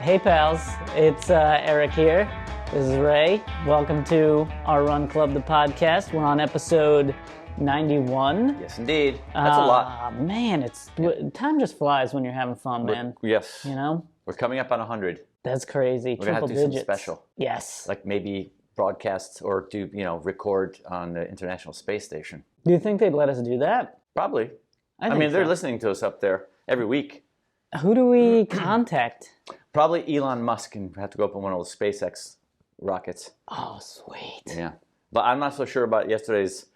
Hey pals, it's Eric here. This is Ray. Welcome to our Run Club, the podcast. We're on episode 91. Yes, indeed. That's a lot. Man, time just flies when you're having fun, man. Yes. You know? We're coming up on 100. That's crazy. We're going to have to do something special. Yes. Like maybe broadcast or record on the International Space Station. Do you think they'd let us do that? Probably. I mean, they're listening to us up there every week. Who do we contact? Probably Elon Musk, and have to go up on one of those SpaceX rockets. Oh, sweet. Yeah. But I'm not so sure about yesterday's.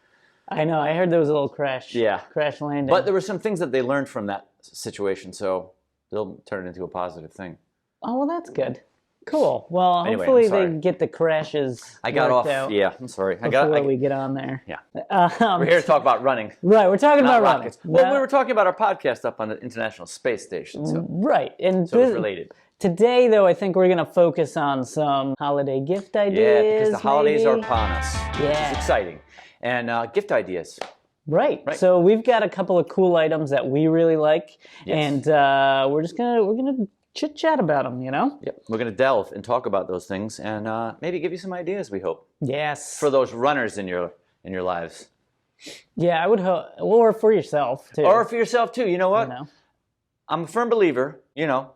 I know. I heard there was a little crash. Yeah. Crash landing. But there were some things that they learned from that situation, so they'll turn it into a positive thing. Oh, well, that's good. Cool. Well, Anyway, hopefully they get the crashes I got off. out Yeah, I'm sorry. before we get on there. Yeah. We're here to talk about running. Right, we're talking about rockets. running. Well, we were talking about our podcast up on the International Space Station. So, right. And so it's related. Today, though, I think we're going to focus on some holiday gift ideas. Yeah, because the holidays are upon us. Yeah. It's exciting. And gift ideas. Right. So we've got a couple of cool items that we really like. Yes. And we're gonna chit-chat about them, you know? Yep. We're going to delve and talk about those things and maybe give you some ideas, we hope. Yes. For those runners in your lives. Yeah, I would hope. Or for yourself, too. Or for yourself, too. You know what? You know? I'm a firm believer,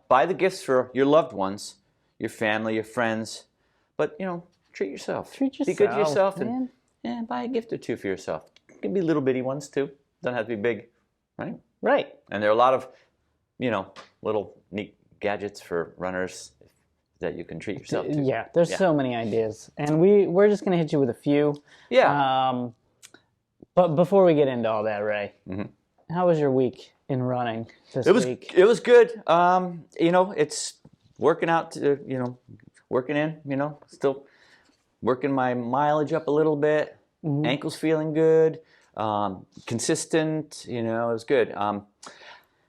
buy the gifts for your loved ones, your family, your friends. But, treat yourself. Treat yourself. Be good to yourself man. and buy a gift or two for yourself. It can be little bitty ones, too. Doesn't have to be big, right? Right. And there are a lot of, little neat gadgets for runners that you can treat yourself to. Yeah, there's so many ideas. And we're just going to hit you with a few. Yeah. But before we get into all that, Ray, Mm-hmm. how was your week in running this week? It was good. It's working out, working in, still working my mileage up a little bit. Mm-hmm. Ankles feeling good. Consistent, it was good. I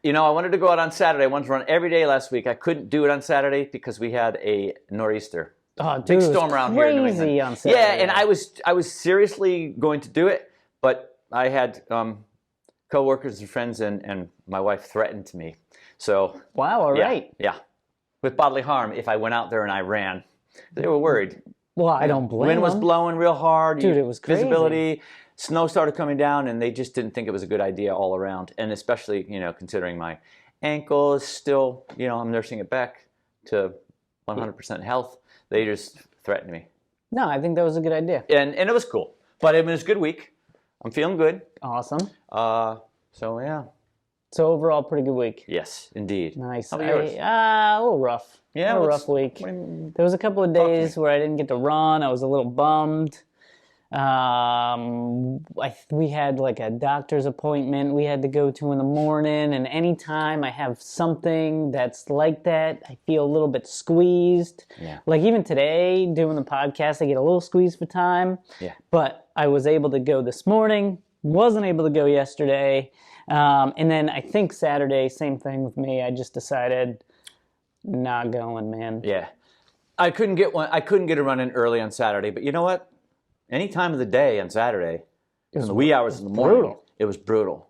wanted to go out on Saturday. I wanted to run every day last week. I couldn't do it on Saturday because we had a nor'easter. Oh, dude, big storm around here in New England. On Saturday. Yeah, and I was seriously going to do it, but I had co-workers and friends and my wife threatened me. So wow, all right. Yeah, with bodily harm if I went out there and I ran. They were worried. Well, I don't blame them. Wind was blowing real hard. Dude, it was crazy. Visibility. Snow started coming down, and they just didn't think it was a good idea all around. And especially, considering my ankle is still, I'm nursing it back to 100% health. They just threatened me. No, I think that was a good idea. And it was cool. But it was a good week. I'm feeling good. Awesome. So, yeah. So overall, pretty good week. Yes, indeed. Nice. How about yours? A little rough. Yeah, a little rough week. There was a couple of days where I didn't get to run. I was a little bummed. We had like a doctor's appointment we had to go to in the morning, and anytime I have something that's like that, I feel a little bit squeezed. Yeah. Like even today, doing the podcast, I get a little squeezed for time. Yeah. But I was able to go this morning, wasn't able to go yesterday. And then I think Saturday, same thing with me. I just decided not going, man. Yeah. I couldn't get a run in early on Saturday, but you know what? Any time of the day on Saturday, in the wee hours in the morning, it was brutal.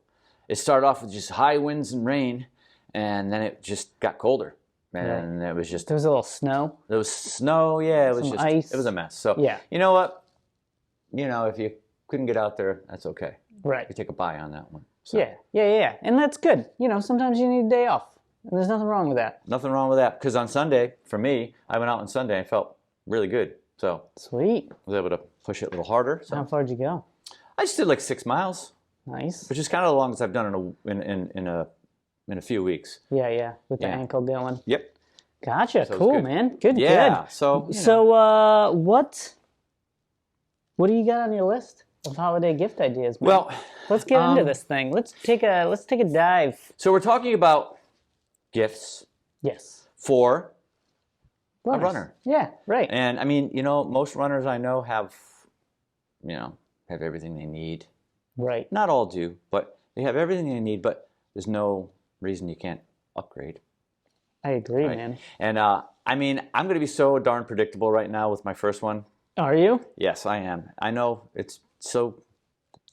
It started off with just high winds and rain, and then it just got colder. And it was just... There was a little snow. There was snow, yeah. It was Some ice. It was a mess. So, yeah. You know what? If you couldn't get out there, that's okay. Right. You take a bye on that one. So. Yeah. And that's good. sometimes you need a day off. And there's nothing wrong with that. Nothing wrong with that. Because on Sunday, for me, I went out on Sunday and felt really good. So sweet. I was able to push it a little harder. So. How far did you go? I just did like 6 miles. Nice. Which is kind of the longest I've done in a few weeks. Yeah. With the ankle going. Yep. Gotcha. So cool, man. Good. Yeah. Good. What do you got on your list of holiday gift ideas, man? Well, let's get into this thing. Let's take a dive. So we're talking about gifts. Yes. For runners. A runner. Yeah, right. And I mean, most runners I know have everything they need. Right. Not all do, but they have everything they need, but there's no reason you can't upgrade. I agree, man. And I mean, I'm going to be so darn predictable right now with my first one. Are you? Yes, I am. I know it's so,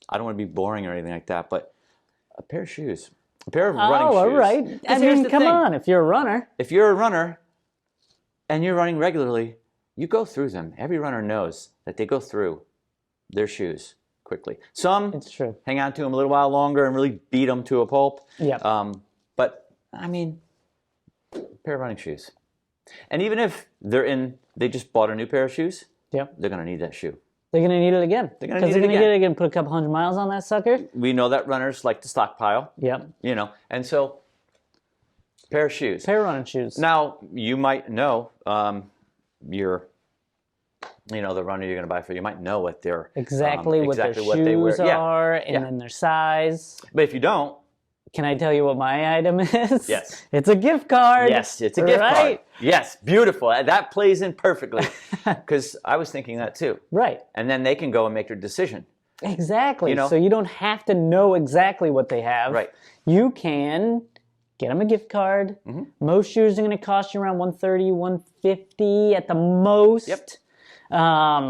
I don't want to be boring or anything like that, but a pair of shoes. A pair of running shoes. Oh, all right. I mean, come on, if you're a runner. If you're a runner, and you're running regularly, you go through them. Every runner knows that they go through their shoes quickly. Some It's true. hang on to them a little while longer and really beat them to a pulp. Yep. But I mean, a pair of running shoes. And even if they just bought a new pair of shoes, Yep. they're going to need that shoe. They're going to need it again. They're gonna Because need they're it going to again. get it again, put a couple 100 miles on that sucker. We know that runners like to stockpile, Yep. you know, and so pair of shoes. Pair of running shoes. Now, you might know the runner you're going to buy for, you might know what their exactly what their what they wear. shoes are, and Yeah. then their size. But if you don't, Can I tell you what my item is? Yes. It's a gift card. yes, it's a gift card. Right? Yes, beautiful. That plays in perfectly because I was thinking that too. Right. And then they can go and make their decision. Exactly. You know? So you don't have to know exactly what they have. Right. You can get them a gift card. Mm-hmm. Most shoes are going to cost you around $130, $150 at the most. Yep.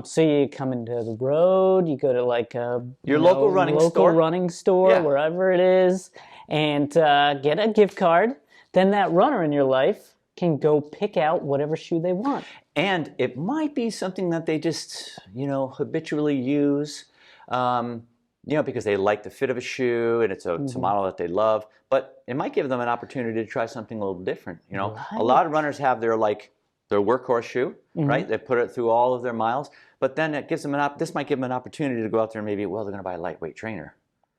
So you come into the road, you go to like a local running store. running store, Yeah. wherever it is, and get a gift card. Then that runner in your life can go pick out whatever shoe they want. And it might be something that they just, habitually use, because they like the fit of a shoe and it's a model that they love. But it might give them an opportunity to try something a little different. A lot of runners have their workhorse shoe, right? They put it through all of their miles. But then it gives them this might give them an opportunity to go out there and maybe, they're going to buy a lightweight trainer.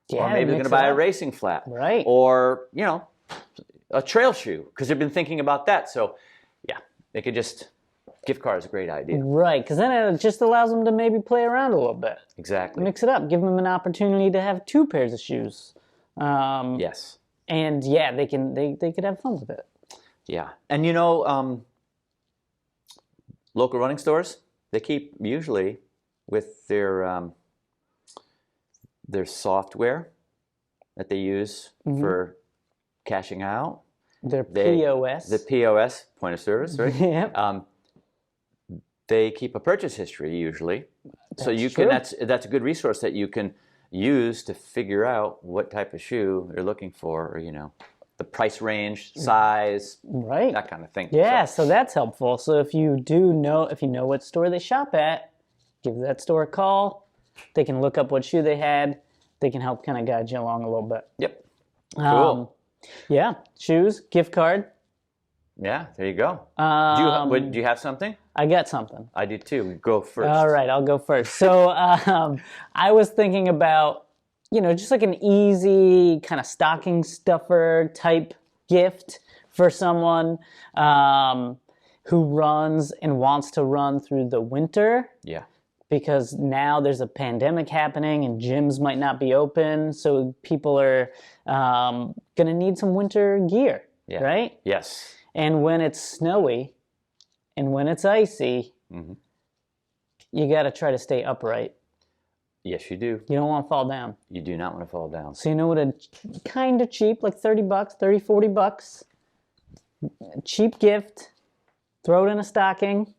Yeah, Or maybe they're going to buy a racing flat. Right. Or, a trail shoe because they've been thinking about that. So, yeah, they could gift card is a great idea. Right, because then it just allows them to maybe play around a little bit. Exactly. Mix it up. Give them an opportunity to have two pairs of shoes. Yes. And yeah, they could have fun with it. Yeah. And local running stores, they keep usually with their software that they use for cashing out. Their POS. The POS, point of service, right? Yep. They keep a purchase history usually. So That's you true. can that's a good resource that you can use to figure out what type of shoe they're looking for, or the price range, size, Right. that kind of thing. Yeah, so that's helpful. So if you know what store they shop at, give that store a call. They can look up what shoe they had. They can help kind of guide you along a little bit. Yep. Cool. Yeah, shoes, gift card. Yeah, there you go. Do you have something? I got something. I do too. Go first. All right, I'll go first. So I was thinking about, just like an easy kind of stocking stuffer type gift for someone who runs and wants to run through the winter. Yeah. Because now there's a pandemic happening and gyms might not be open, so people are going to need some winter gear, right? Yes. And when it's snowy and when it's icy, you got to try to stay upright. Yes, you do. You don't want to fall down. You do not want to fall down. So you know what a kind of cheap, like $30, $30, $40, cheap gift, throw it in a stocking,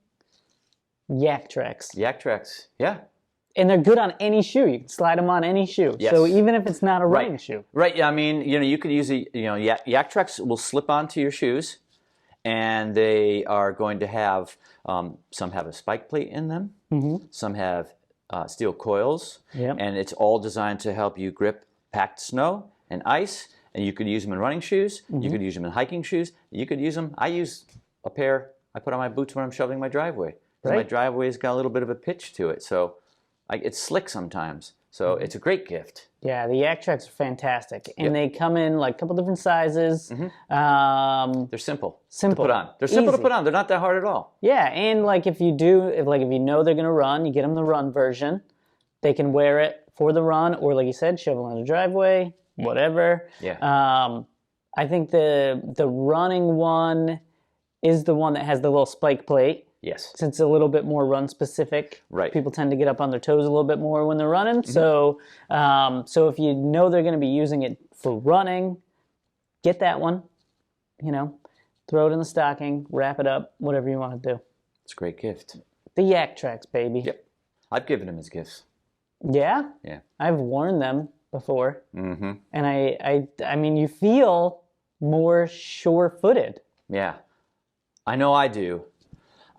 Yak Treks. Yak Treks. Yeah. And they're good on any shoe. You can slide them on any shoe. Yes. So even if it's not a running shoe. Right. I mean, you could use Yak Treks will slip onto your shoes, and they are going to have some have a spike plate in them. Some have steel coils, Yep. and it's all designed to help you grip packed snow and ice. And you could use them in running shoes. You could use them in hiking shoes. You could use them. I use a pair I put on my boots when I'm shoveling my driveway. Right. My driveway's got a little bit of a pitch to it, so it's slick sometimes. So it's a great gift. Yeah, the Yak Treks are fantastic. And they come in like a couple different sizes. They're simple. Simple. To put on. They're simple Easy. to put on. They're not that hard at all. Yeah, and like if you know they're gonna run, you get them the run version. They can wear it for the run, or like you said, shovel in the driveway, whatever. Yeah. I think the running one is the one that has the little spike plate. Yes. Since it's a little bit more run specific. Right. People tend to get up on their toes a little bit more when they're running. So if you know they're going to be using it for running, get that one. Throw it in the stocking, wrap it up, whatever you want to do. It's a great gift. The Yak Treks, baby. Yep. I've given them as gifts. Yeah? Yeah. I've worn them before. Mm-hmm. And I mean, you feel more sure-footed. Yeah. I know I do.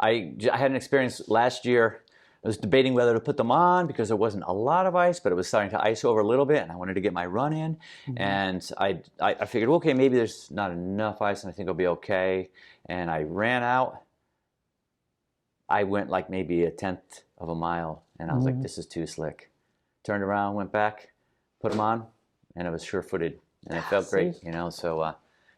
I had an experience last year. I was debating whether to put them on because there wasn't a lot of ice, but it was starting to ice over a little bit, and I wanted to get my run in. And I figured, okay, maybe there's not enough ice, and I think it'll be okay. And I ran out. I went like maybe 1/10 of a mile, and I was like, this is too slick. Turned around, went back, put them on, and it was sure-footed, and it felt great, you know. So,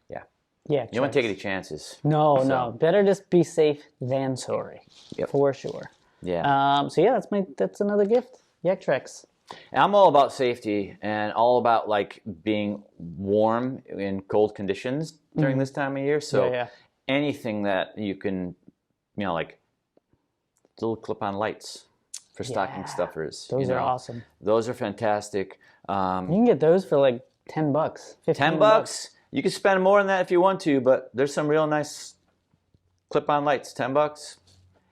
yeah. Yeah. You don't want to take any chances. No, no. Better just be safe than sorry. Yep. For sure. Yeah. So yeah, that's another gift. Yak Treks. And I'm all about safety and all about like being warm in cold conditions during this time of year. So anything that you can, you know, like little clip-on lights for stocking stuffers. Those are awesome. Those are fantastic. You can get those for like $10, $10. You can spend more than that if you want to, but there's some real nice clip-on lights. $10,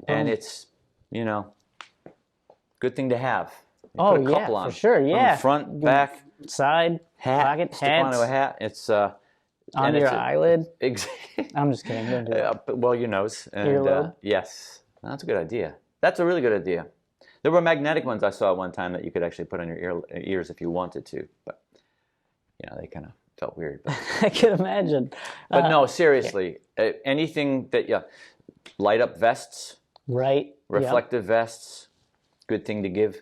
and it's, you know, good thing to have. You put a couple on, for sure. Yeah. Front, back, side, hat, pocket, stick onto a hat. It's on your eyelid. Exactly. I'm just kidding. Don't do that. Well, your nose. And, earlobe. Yes, that's a good idea. That's a really good idea. There were magnetic ones I saw one time that you could actually put on your ears if you wanted to, but you know, they kind of felt weird. But, I can imagine. but no, seriously, anything that light up vests, right? reflective vests, good thing to give.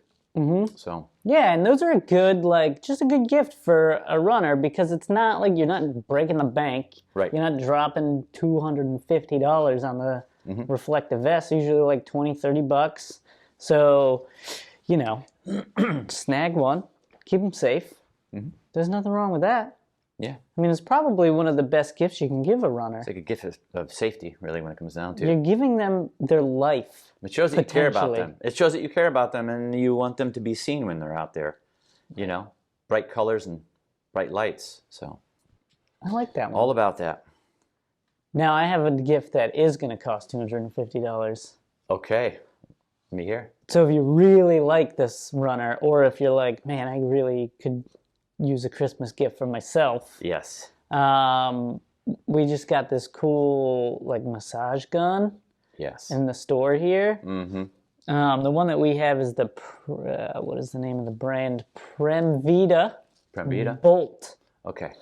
So yeah, and those are a good, like, just a good gift for a runner because it's not like you're not breaking the bank. Right. You're not dropping $250 on the reflective vest. Usually like $20-$30. So, you know, snag one, keep them safe. There's nothing wrong with that. yeah, I mean, it's probably one of the best gifts you can give a runner. it's like a gift of safety, really, when it comes down to it. You're giving them their life. It shows that you care about potentially. them. It shows that you care about them and you want them to be seen when they're out there. You know, bright colors and bright lights. So I like that one. all about that. Now, I have a gift that is going to cost $250. Okay, let me hear. So if you really like this runner, or if you're like, man, I really could use a Christmas gift for myself, Yes. we just got this cool like massage gun Yes. in the store here. Mm-hmm. The one that we have is the what is the name of the brand? Premvita Premvita? Bolt. Okay.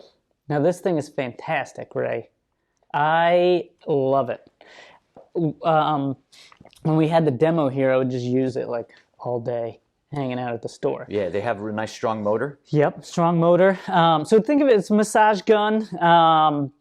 Now this thing is fantastic, Ray. I love it. When we had the demo here, I would just use it like all day, hanging out at the store. Yeah, they have a nice strong motor. Yep, strong motor. So think of it as a massage gun.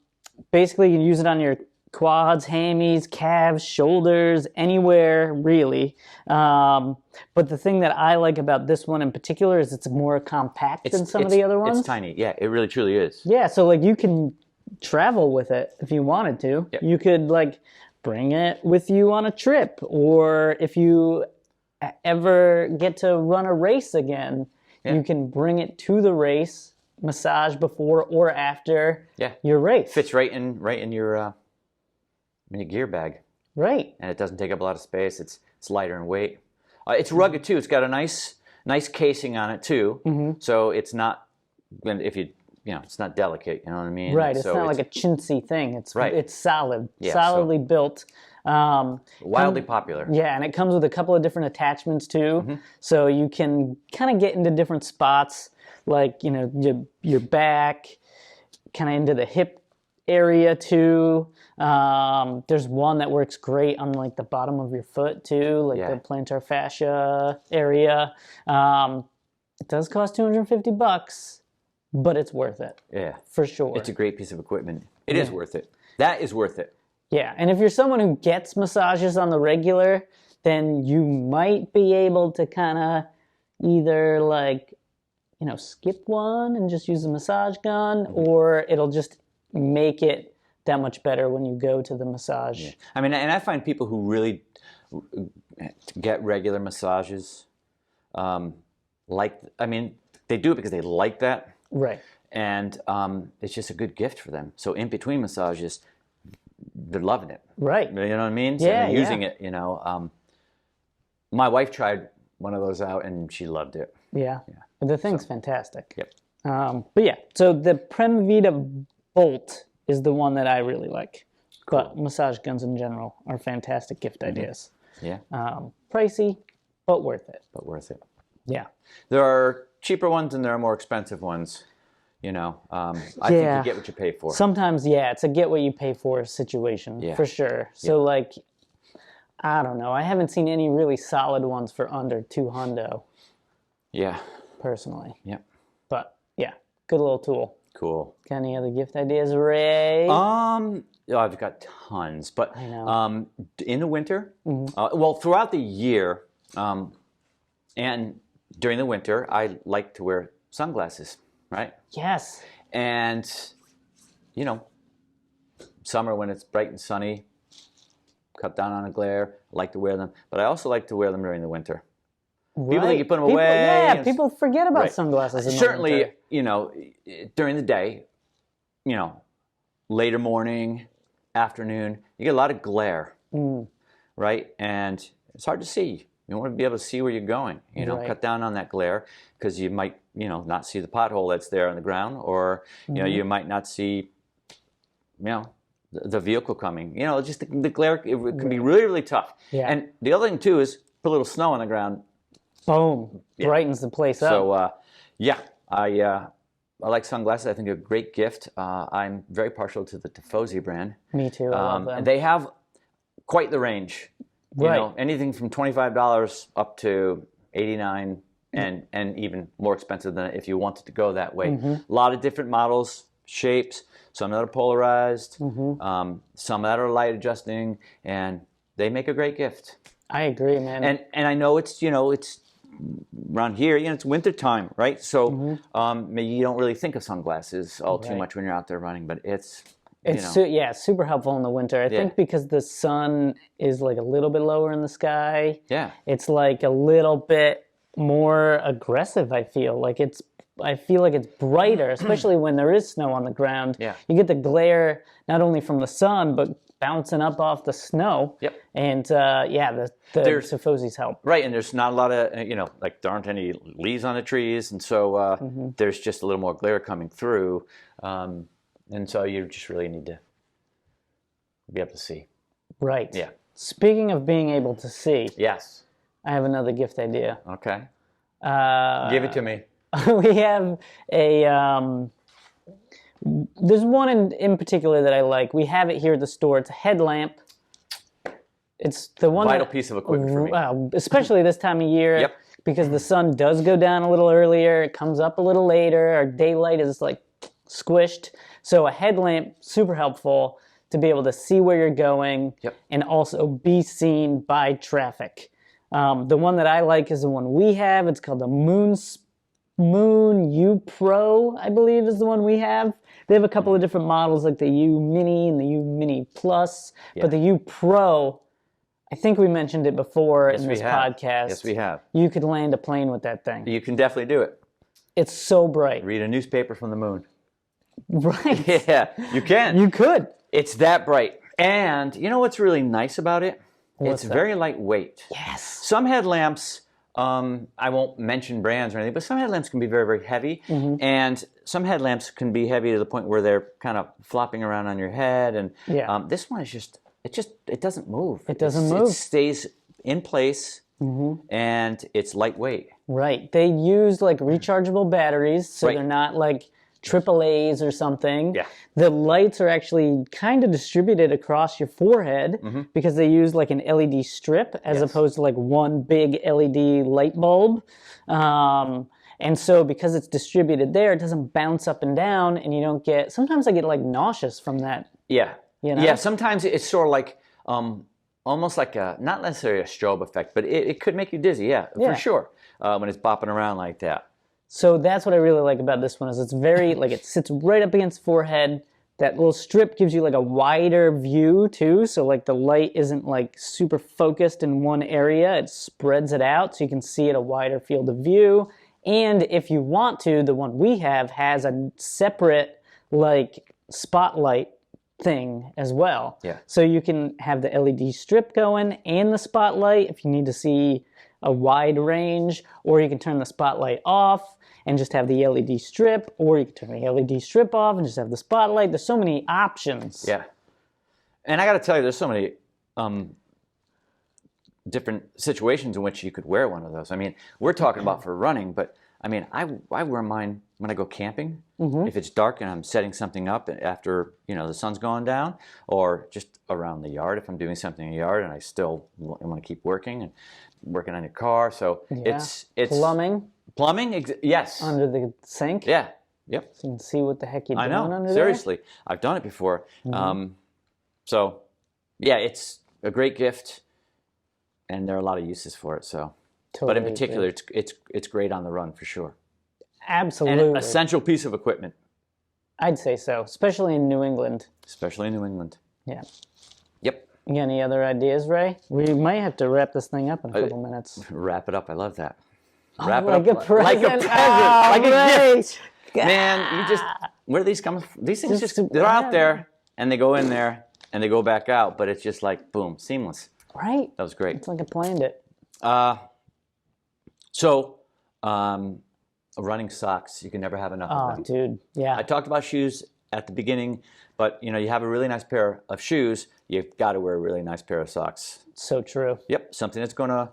Basically, you can use it on your quads, hammies, calves, shoulders, anywhere really. But the thing that I like about this one in particular is it's more compact than some of the other ones. It's tiny. Yeah, it really truly is. Yeah, so like you can travel with it if you wanted to. Yep. You could like bring it with you on a trip, or if you ever get to run a race again, you can bring it to the race, massage before or after your race. Fits right in your gear bag. Right. And it doesn't take up a lot of space. It's lighter in weight. It's rugged too. It's got a nice casing on it too. So it's not, if you it's not delicate. You know what I mean? Right. It's not like a chintzy thing. It's solid, Yeah, solidly built. Wildly popular. Yeah, and it comes with a couple of different attachments too, so you can kind of get into different spots, like your back, kind of into the hip area too. There's one that works great on like the bottom of your foot too, like the plantar fascia area. It does cost $250, but it's worth it. Yeah, for sure. It's a great piece of equipment. It is worth it. That is worth it. Yeah, and if you're someone who gets massages on the regular, then you might be able to kind of either like, skip one and just use a massage gun, or it'll just make it that much better when you go to the massage. Yeah. I mean, and I find people who really get regular massages, they do it because they like that. Right. And it's just a good gift for them. So in between massages, they're loving it. Right. You know what I mean? So Yeah, they're using it, My wife tried one of those out and she loved it. Yeah. The thing's fantastic. Yep. But yeah, so the Premvita Bolt is the one that I really like. But massage guns in general are fantastic gift ideas. Yeah. Pricey, but worth it. But worth it. Yeah. There are cheaper ones and there are more expensive ones. I think you get what you pay for. Sometimes, it's a get what you pay for situation, for sure. So, I don't know. I haven't seen any really solid ones for under $200. Yeah. Personally. Yeah. But, good little tool. Cool. Got any other gift ideas, Ray? I've got tons, but I know. In the winter, throughout the year, and during the winter, I like to wear sunglasses, right? Yes. And, summer when it's bright and sunny, cut down on the glare, I like to wear them. But I also like to wear them during the winter. Right. People think you put them away. Yeah, people forget about sunglasses in the Certainly, winter. During the day, later morning, afternoon, you get a lot of glare, right? And it's hard to see. You want to be able to see where you're going, cut down on that glare because you might, not see the pothole that's there on the ground or, you might not see, the vehicle coming. Just the glare, it can be really, really tough. Yeah. And the other thing, too, is put a little snow on the ground. Boom. Brightens the place up. So, I like sunglasses. I think they're a great gift. I'm very partial to the Tifosi brand. Me too. I love them. They have quite the range. Right. Anything from $25 up to $89 and even more expensive than if you wanted to go that way. A lot of different models, shapes, some that are polarized, some that are light adjusting, and they make a great gift. I agree, man. And I know it's around here, it's winter time, right? So maybe you don't really think of sunglasses all too much when you're out there running, but it's super helpful in the winter. I think because the sun is like a little bit lower in the sky. Yeah. It's like a little bit more aggressive, I feel like it's brighter, especially when there is snow on the ground. Yeah. You get the glare not only from the sun, but bouncing up off the snow. Yep. And the Tifosis help. Right, and there's not a lot of, there aren't any leaves on the trees, and so there's just a little more glare coming through. And so you just really need to be able to see. Right. Yeah. Speaking of being able to see. Yes. I have another gift idea. Okay. Give it to me. We have there's one in particular that I like. We have it here at the store. It's a headlamp. It's the one Vital piece of equipment for me. Especially this time of year. Yep. Because the sun does go down a little earlier. It comes up a little later. Our daylight is like squished. So a headlamp, super helpful to be able to see where you're going and also be seen by traffic. The one that I like is the one we have. It's called the Moon U Pro, I believe is the one we have. They have a couple of different models like the U Mini and the U Mini Plus, but the U Pro, I think we mentioned it before in this podcast. Yes, we have. You could land a plane with that thing. You can definitely do it. It's so bright. Read a newspaper from the moon. Right. Yeah, you can. You could. It's that bright. And you know what's really nice about it? What's it's that? very lightweight. Yes. Some headlamps, I won't mention brands or anything, but some headlamps can be very, very heavy. And some headlamps can be heavy to the point where they're kind of flopping around on your head. And this one is it doesn't move. It doesn't move. It stays in place and it's lightweight. Right. They use like rechargeable batteries, so they're not like AAAs or something. Yeah. The lights are actually kind of distributed across your forehead because they use like an LED strip as opposed to like one big LED light bulb. And so because it's distributed there, it doesn't bounce up and down and you don't get, sometimes I get like nauseous from that. Yeah. Yeah, sometimes it's sort of like, almost like not necessarily a strobe effect, but it could make you dizzy, for sure, when it's bopping around like that. So that's what I really like about this one is it's very, like it sits right up against the forehead. That little strip gives you like a wider view too. So like the light isn't like super focused in one area. It spreads it out so you can see at a wider field of view. And if you want to, the one we have has a separate like spotlight thing as well. Yeah. So you can have the LED strip going and the spotlight if you need to see a wide range, or you can turn the spotlight off and just have the LED strip, or you can turn the LED strip off and just have the spotlight. There's so many options. Yeah. And I got to tell you, there's so many different situations in which you could wear one of those. I mean, we're talking about for running, but I mean, I wear mine when I go camping. If it's dark and I'm setting something up after, the sun's going down, or just around the yard if I'm doing something in the yard and I still want to keep working and working on your car. So it's plumbing. Yes. Under the sink. Yeah. Yep. So you can see what the heck you're doing under there. Seriously, I've done it before. So yeah, it's a great gift, and there are a lot of uses for it. So. Totally But in particular, it's great on the run for sure. Absolutely. And an essential piece of equipment. I'd say so, especially in New England. Yeah. Yep. You got any other ideas, Ray? We might have to wrap this thing up in a couple minutes. Wrap it up. I love that. Wrap it up. A present. Like a present. Oh, like a Ray. gift. Man, where do these come from? These things they're out there, and they go in there, and they go back out, but it's just like, boom, seamless. Right. That was great. It's like I planned it. Running socks, you can never have enough of them. Oh, dude, yeah. I talked about shoes at the beginning, but you have a really nice pair of shoes, you've got to wear a really nice pair of socks. So true. Yep, something that's going to,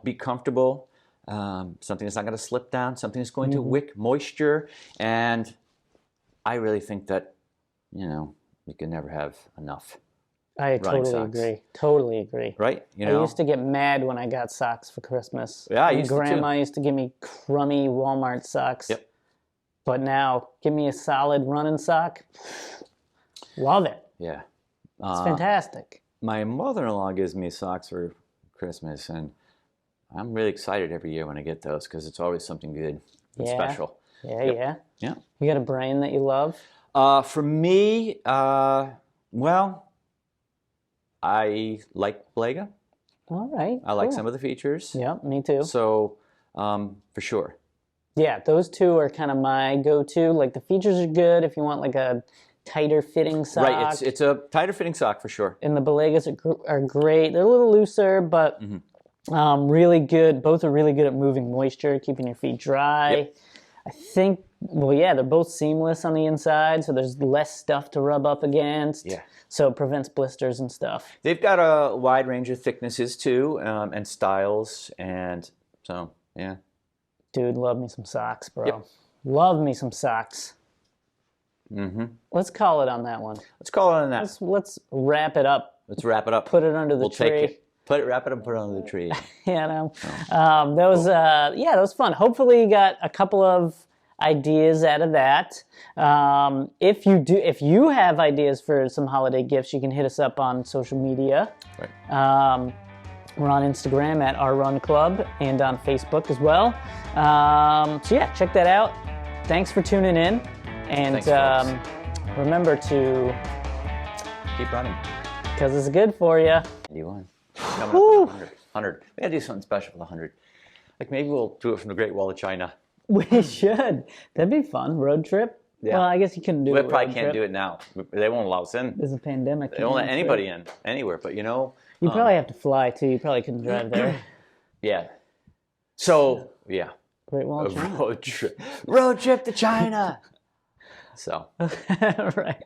be comfortable, something that's not going to slip down, something that's going to wick moisture, and I really think that, you can never have enough. I totally agree. Right? I used to get mad when I got socks for Christmas. Yeah, I used Grandma to too. used to give me crummy Walmart socks. Yep. But now, give me a solid running sock. Love it. Yeah. It's fantastic. My mother-in-law gives me socks for Christmas, and I'm really excited every year when I get those because it's always something good and special. Yeah. Yeah. You got a brand that you love? For me, well, I like Blega. All right. I like some of the features. Yeah, me too. So, for sure. Yeah, those two are kind of my go-to. Like the features are good if you want like a tighter fitting sock. Right, it's a tighter fitting sock for sure. And the Belegas are great. They're a little looser, but really good. Both are really good at moving moisture, keeping your feet dry. Yep. I think, they're both seamless on the inside, so there's less stuff to rub up against. Yeah. So it prevents blisters and stuff. They've got a wide range of thicknesses too, and styles, and so, yeah. Dude, love me some socks, bro. Yep. Love me some socks. Let's call it on that one. Let's call it on that. Let's wrap it up. Let's wrap it up. Put it under the tree. Take it. Wrap it up and put it under the tree. That was fun. Hopefully you got a couple of ideas out of that. If you have ideas for some holiday gifts, you can hit us up on social media. Right. We're on Instagram at Our Run Club and on Facebook as well. Check that out. Thanks for tuning in, and remember to keep running because it's good for you. 81. Coming up 100. We gotta do something special for the 100. Like maybe we'll do it from the Great Wall of China. We should. That'd be fun. Road trip. Yeah. Well, I guess you couldn't do it. We probably can't do it now. They won't allow us in. There's a pandemic. They won't let anybody in anywhere. But you probably have to fly too. You probably couldn't drive there. Yeah. So yeah. Great Wall of China. Road trip to China. So. Right.